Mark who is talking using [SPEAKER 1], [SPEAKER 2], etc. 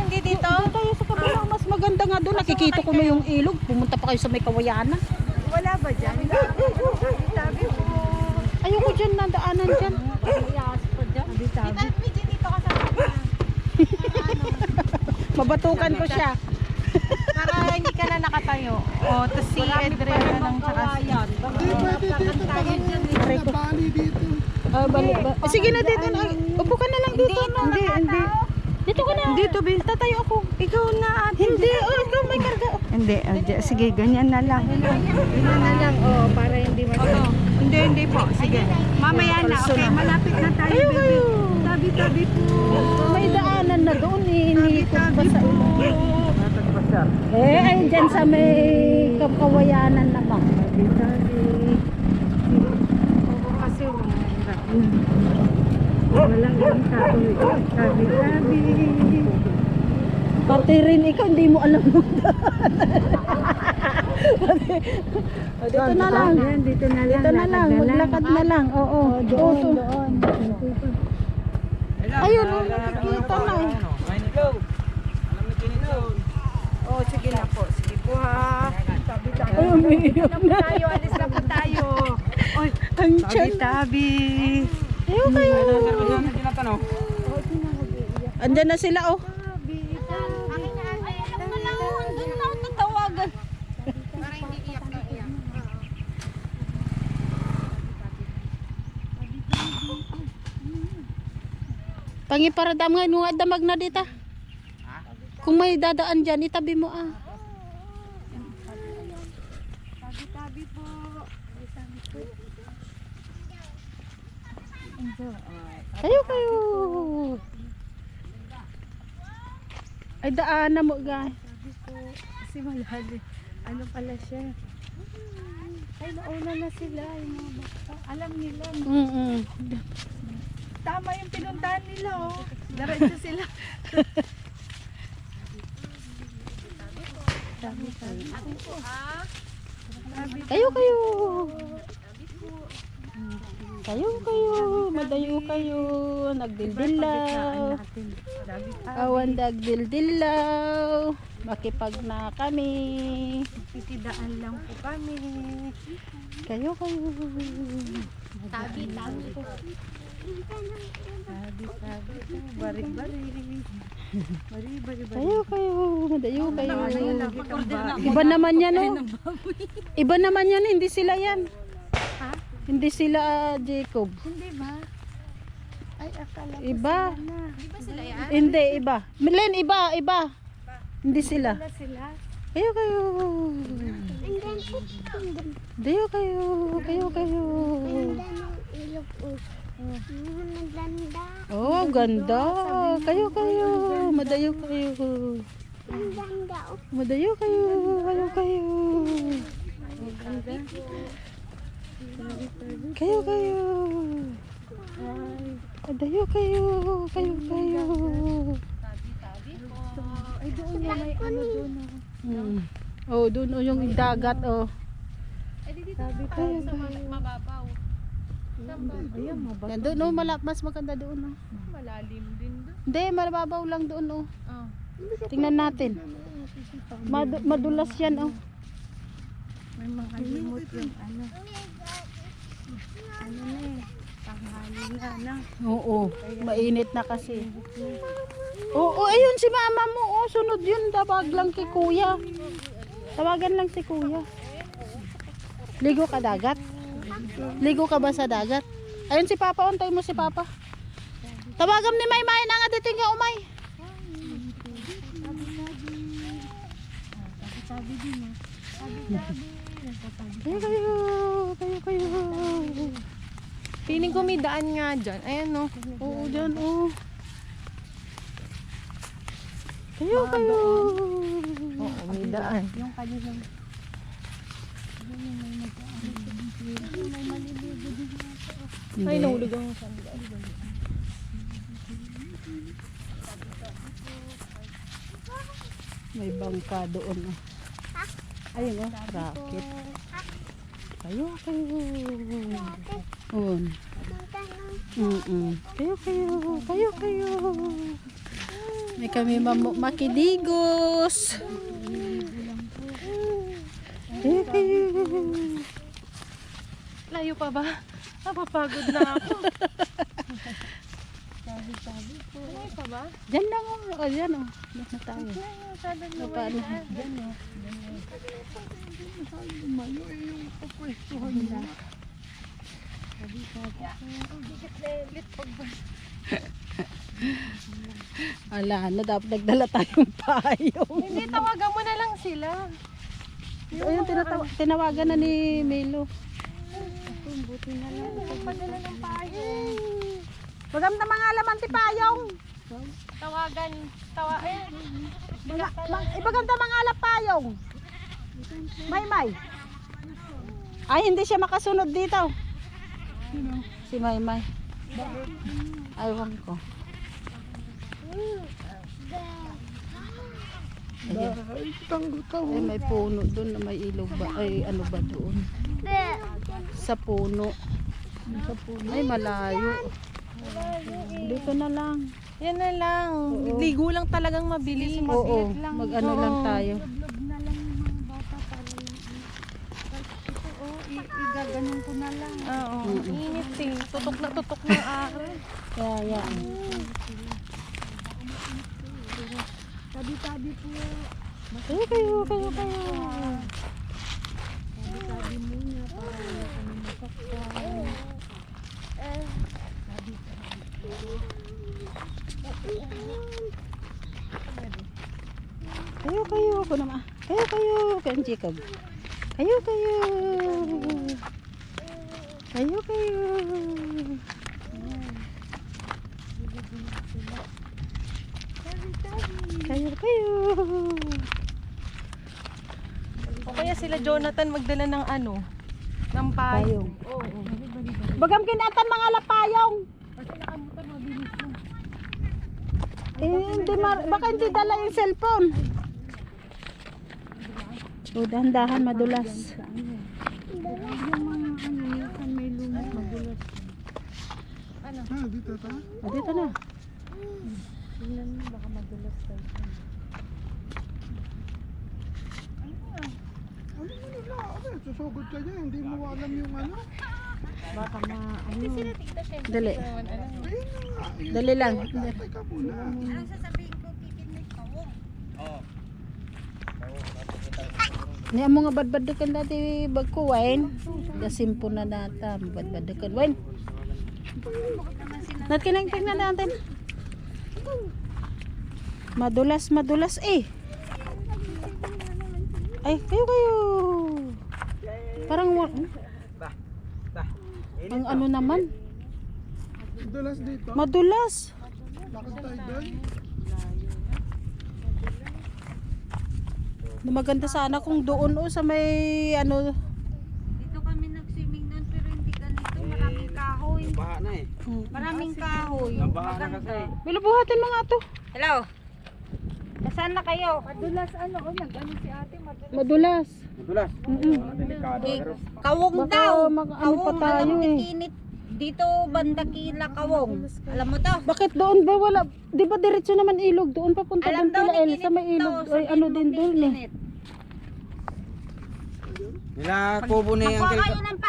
[SPEAKER 1] hindi dito?
[SPEAKER 2] Doon tayo sa kabila. Mas maganda nga doon. Nakikita ko na yung ilog. Pumunta pa kayo sa may Kawayanan.
[SPEAKER 1] Wala ba dyan? Tabi po.
[SPEAKER 2] Ayoko dyan na daanan dyan.
[SPEAKER 1] Iyas pa dyan. Tabi dito ka sa
[SPEAKER 2] Mabatukan ko siya.
[SPEAKER 1] para hindi ka na nakatayo. O, to si Edre na ng Kawayan.
[SPEAKER 3] Hindi pwede dito pag bali dito.
[SPEAKER 2] Balik ba? Sige na dito na. Upo ka na lang dito. Hindi. Dito ka na.
[SPEAKER 1] Dito, Bill. Tatayo ako. Ikaw na, ate.
[SPEAKER 2] Hindi. Ikaw may karga.
[SPEAKER 1] Hindi. Sige, ganyan na lang. Ganyan na lang. Para hindi masaya. Hindi po. Sige. Mamaya na. Okay, malapit na tayo, baby. Tabi-tabi po.
[SPEAKER 2] May daanan na doon. Iniikot pa sa ulo. Ay dyan sa may Kawayanan naman.
[SPEAKER 1] Tabi-tabi. Oo, kasi mahirap. Walang ibang tao. Tabi-tabi.
[SPEAKER 2] Pati rin ikaw, hindi mo alam yung dito na lang.
[SPEAKER 1] Dito na lang.
[SPEAKER 2] Dito na lang. Maglakad na lang. Oo. Doon. Ayun, nakikita na.
[SPEAKER 1] Oh, sige na po. Sige po ha. Tabi-tabi.
[SPEAKER 2] Ay, umiiyak na.
[SPEAKER 1] Alis na po tayo. Oy,
[SPEAKER 2] Ang tiyan.
[SPEAKER 1] tabi-tabi.
[SPEAKER 2] Ayun kayo. Andyan na sila, oh. Pangi para damay nung damag na dita. Kung may dadaan dyan, itabi mo ah.
[SPEAKER 1] Tabi-tabi po.
[SPEAKER 2] Kayo. Ay daan na mo guys.
[SPEAKER 1] Tabi po. Kasi malalim. Ano pala siya? Ay, nauna na sila. Yung mga bata. Alam nila. Tama yung pinuntahan nila, oh. Diretso sila.
[SPEAKER 2] Kayo. Madayo kayo. Nagdildilaw. Awan dagdildilaw. Makipag na kami.
[SPEAKER 1] Pitidaan lang po kami.
[SPEAKER 2] Kayo.
[SPEAKER 1] Tabi po. Bari-bari.
[SPEAKER 2] Kayo. Madayo kayo.
[SPEAKER 1] Iba
[SPEAKER 2] Iba naman yan, oh. Iba naman yan, hindi sila yan.
[SPEAKER 1] Ha?
[SPEAKER 2] Hindi sila Jacob.
[SPEAKER 1] Hindi ba? Ay, akala ko
[SPEAKER 2] Iba.
[SPEAKER 1] sila na. Di ba sila yan?
[SPEAKER 2] Hindi, iba. Milen, iba. Hindi sila.
[SPEAKER 1] Wala sila.
[SPEAKER 2] Kayo. Oh, ganda. Kayo. Madayo kayo. Madayo kayo. Kayo. Madayo kayo.
[SPEAKER 1] Ay, doon yan. May ano doon.
[SPEAKER 2] Oh, doon oh, yung dagat oh.
[SPEAKER 1] Sabi tayo sa mababaw.
[SPEAKER 2] Ayan, doon oh, mas maganda doon oh.
[SPEAKER 1] Malalim din doon.
[SPEAKER 2] Hindi, mababaw lang doon oh. Tingnan natin. Madulas yan oh.
[SPEAKER 1] May mga limot yung ano. Ano na eh. Tanghali na.
[SPEAKER 2] Oo, mainit na kasi. Oo, ayun si mama mo oh, sunod yun. Tawag lang kay kuya. Tawagan lang si kuya. Ligo ka dagat? Ligo ka ba sa dagat? Ayun si Papa, untay mo si Papa. Tawagam ni Maymay na nga dito nga umay. Kayo.
[SPEAKER 1] Feeling ko may daan nga dyan. Ayan no.
[SPEAKER 2] Oo, dyan oh. Kayo.
[SPEAKER 1] Oo, may daan.
[SPEAKER 2] Yung kanilang
[SPEAKER 1] Ay, nahulog ang sanda.
[SPEAKER 2] may bangka doon oh. Ayun oh, racket. Kayo. On. Kayo. May kami makidigos.
[SPEAKER 1] Layo pa ba? Napapagod na ako. Layo pa ba?
[SPEAKER 2] Diyan lang oh. O, diyan oh. Diyan na tayo. Paano? Diyan oh.
[SPEAKER 3] Lumayo eh yung papwestuhan nila.
[SPEAKER 2] Ala, ano, dapat nagdala tayong payong.
[SPEAKER 1] Hindi, tawagan mo na lang sila.
[SPEAKER 2] Ayun, tinawagan na ni Melo.
[SPEAKER 1] Buti na lang. Pagpadala ng payong.
[SPEAKER 2] Maganda mga laman ti payong.
[SPEAKER 1] Tawagan.
[SPEAKER 2] Ipaganda mga alap payong. May. Ay, hindi siya makasunod dito. Si May. Aywan ko.
[SPEAKER 3] Ay, tanggo.
[SPEAKER 2] Ay, may puno doon na may ilog ba? Ay, ano ba doon? Sa puno. Ay, malayo. Dito na lang.
[SPEAKER 1] Yan na lang. Ligo lang talagang mabilis.
[SPEAKER 2] Oo, mag-ano lang tayo.
[SPEAKER 1] Igaganon ko na lang. Oo. Init eh. Tutok na araw.
[SPEAKER 2] Kaya.
[SPEAKER 1] Tabi-tabi po.
[SPEAKER 2] Kayo.
[SPEAKER 1] Tabi muna para kami masaktan.
[SPEAKER 2] Kayo. Ako naman. Kayo. Kayo, Jacob. Kayo.
[SPEAKER 1] O kaya sila Jonathan magdala ng ano? Ng payong. Oo.
[SPEAKER 2] Bagam kinatan mga lapayong. Baka hindi dala yung cellphone. O, dahan-dahan, madulas.
[SPEAKER 3] Dito ta.
[SPEAKER 2] O, dito na.
[SPEAKER 3] Ano mo nila? Susugod ka dyan. Hindi mo alam yung ano.
[SPEAKER 2] Dali.
[SPEAKER 3] Ayun na nga.
[SPEAKER 2] Dali lang.
[SPEAKER 3] Teka muna.
[SPEAKER 2] Ni ang mga badbadakan dati bagkuwain. Gasimpo na data. Badbadakan. Wain. Natkinang tingnan natin. Madulas eh. Ay, kayo. Parang ang ano naman.
[SPEAKER 3] Dulas dito.
[SPEAKER 2] Madulas.
[SPEAKER 3] Lakad tayo doon.
[SPEAKER 2] Maganda sana kung doon sa may ano.
[SPEAKER 4] Dito kami nag-swimming noon pero hindi ganito. Maraming kahoy.
[SPEAKER 5] Baha na eh.
[SPEAKER 4] Maraming kahoy.
[SPEAKER 5] Nabaha na kasi.
[SPEAKER 2] Bilubuhatin mga to.
[SPEAKER 4] Hello? Nasaan na kayo?
[SPEAKER 2] Madulas.
[SPEAKER 5] Madulas.
[SPEAKER 2] Mm-mm.
[SPEAKER 4] Kawong
[SPEAKER 2] Baka
[SPEAKER 4] daw.
[SPEAKER 2] ano pa
[SPEAKER 4] Kawong
[SPEAKER 2] tayo
[SPEAKER 4] alam
[SPEAKER 2] eh.
[SPEAKER 4] ikinit. Dito banda kila kawong. Alam mo to?
[SPEAKER 2] Bakit doon ba wala? Di ba diretso naman ilog? Doon papunta
[SPEAKER 4] Alam
[SPEAKER 2] doon
[SPEAKER 4] daw
[SPEAKER 2] kila
[SPEAKER 4] ni
[SPEAKER 2] Elsa
[SPEAKER 4] Kinit
[SPEAKER 2] may ilog.
[SPEAKER 4] daw,
[SPEAKER 2] Ay
[SPEAKER 4] sabihin
[SPEAKER 2] ano
[SPEAKER 4] mo
[SPEAKER 2] din
[SPEAKER 4] kay
[SPEAKER 2] doon eh.
[SPEAKER 4] Kinit.
[SPEAKER 5] Nila kubo na yung
[SPEAKER 4] Magkuha kayo ng